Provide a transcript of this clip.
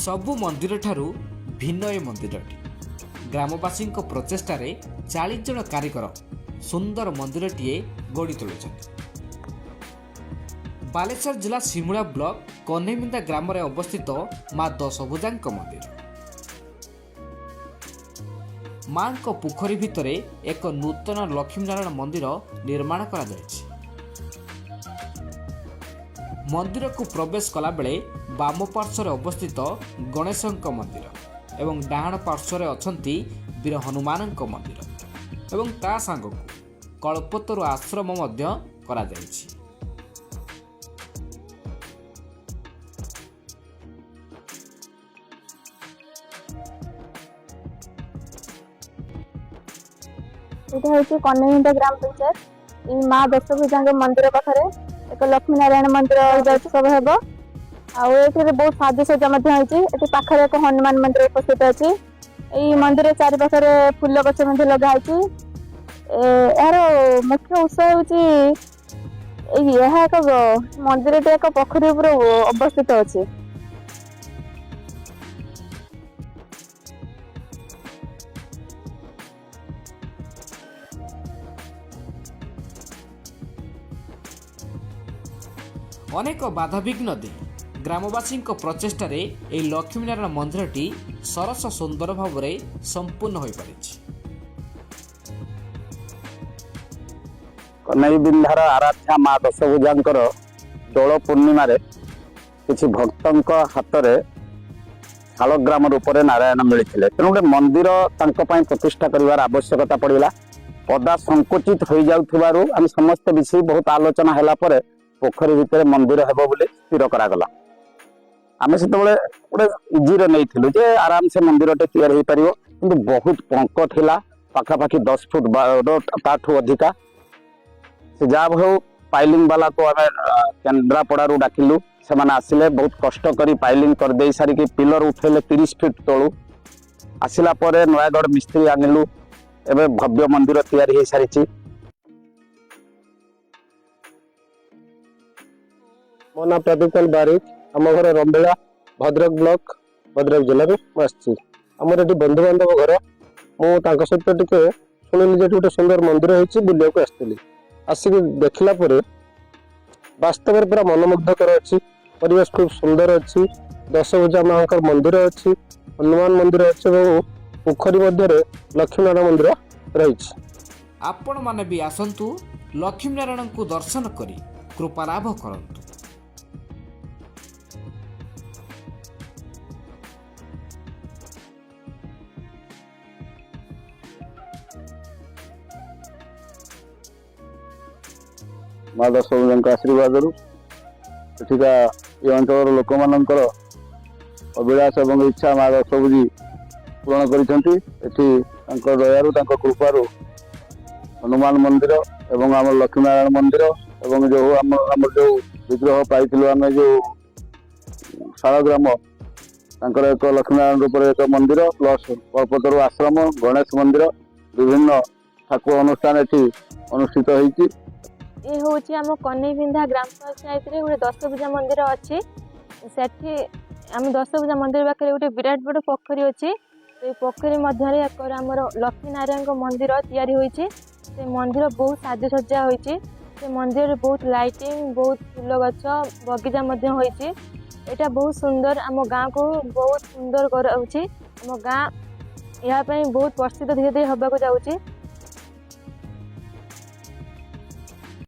सबु मंदिर ठारू भिन्न ए मंदिरटी ग्रामवासी प्रचेषार 40 जन कारीगर सुंदर मंदिरटीए गढ़ी तोलुछन्ति। बालेश्वर जिला सिमुला ब्लॉक कन्हेमिंदा ग्राम में अवस्थित माँ दशभुजा मंदिर। माँ पोखरी भितर एक नूतन लक्ष्मीनारायण मंदिर निर्माण करा जायछि। मंदिर को प्रवेश कला बेले बाम पार्श्वर अवस्थित गणेश मंदिर एवं डाहाण पार्श्वर अछंती वीर हनुमान मंदिर एवं ता सांगकु कल्पतरु आश्रम मध्य करा जायछि। এটা হচ্ছে কন্যামিন্দা গ্রাম পঞ্চায়েত এই মা দশভুজাঙ্গ মন্দির পাখে এক লক্ষ্মী নারায়ণ মন্দির উৎসব হব। এখানে বহু সাজসজ্জা হয়েছে। এটি পাখে এক হনুমান মন্দির উপস্থিত আছে। এই মন্দিরের চারিপাখে ফুল গছ লগা হয়েছে। এর মুখ্য উৎস হচ্ছে এক মন্দিরটি এক পোখরী উপরে অবস্থিত আছে। अनेक बाधाविघ्न दे ग्रामवासी प्रचेषार यह लक्ष्मीनारायण मंदिरटी सरस सुंदर भाव में संपूर्ण हो पारि। कन्हैबिंधार आराध्या माँ दशभुजांकर दोल पूर्णिमा किसी भक्तों हाथ में शालग्राम रूप में नारायण मिलते तेणु गोटे मंदिर प्रतिष्ठा कर आवश्यकता पड़ा। पदा संकुचित हो जाऊँ आम समस्त विषय बहुत आलोचना है पोखरी भितर मंदिर हेब बोली स्थिर करागला। आम से गोटे इजी नहीं जे आराम से मंदिर तैयार हो पार कि बहुत पंक थिला पाखापाखि 10 फुट ताठू अधिका से जहाँ हो पाइलिंग वाला को आम केन्द्रापड़ारू डाकिलु से आसिले बहुत कष्ट करी पाइलिंग कर दे सारिकी पिलर उठेले 30 फीट तलू आसिला परे नयागढ़ मिस्त्री आनिलु एवं भव्य मंदिर तैयार हो सारी। मो ना प्रदीप बारिक आम घर रंबेला भद्रक ब्लॉक भद्रक जिले में आसी आमर ये बंधु बांधव घर मुझे सहित टे शुणिली जो गोटे सुंदर मंदिर होती बुलाक आसती आसिक देखला वास्तव पूरा मनमुग्धकर अच्छी परिवेश खूब सुंदर अच्छी। दशभुजा माँ मंदिर अच्छी हनुमान मंदिर अच्छी पोखरी मध्य लक्ष्मीनारायण मंदिर रही। आपण माने भी आसंतु लक्ष्मीनारायण को दर्शन करी कृपा लाभ करंतु। माँ दशभुजा आशीर्वाद एठिका ये अंचल लोक मानकर अभिलाष और इच्छा माँ दशभुजी पूरण कर दयारु कृपारू हनुमान मंदिर एवं आम लक्ष्मीनारायण मंदिर एवं जो आम जो विग्रह पाई आम जो शालग्राम एक लक्ष्मीनारायण रूप एक मंदिर प्लस कल्पतरु आश्रम गणेश मंदिर विभिन्न ठाकुर अनुष्ठान ये अनुष्ठित होती। ये हूँ आम कन्हैबिंधा ग्राम पंचायत गोटे दशभुजा मंदिर अच्छी से आम दशभुजा मंदिर पाखे गोटे विराट बड़ पोखरी अच्छी। तो पोखरी मध्य आमर लक्ष्मीनारायण मंदिर तैयारी होती से मंदिर बहुत साजसज्जा होती से मंदिर बहुत लाइटिंग बहुत फूल गछ बगीचा होती। यहाँ बहुत सुंदर आम गाँ को बहुत सुंदर कर आम गाँ यहाँ बहुत प्रसिद्ध धीरे धीरे होगा जाऊँगी।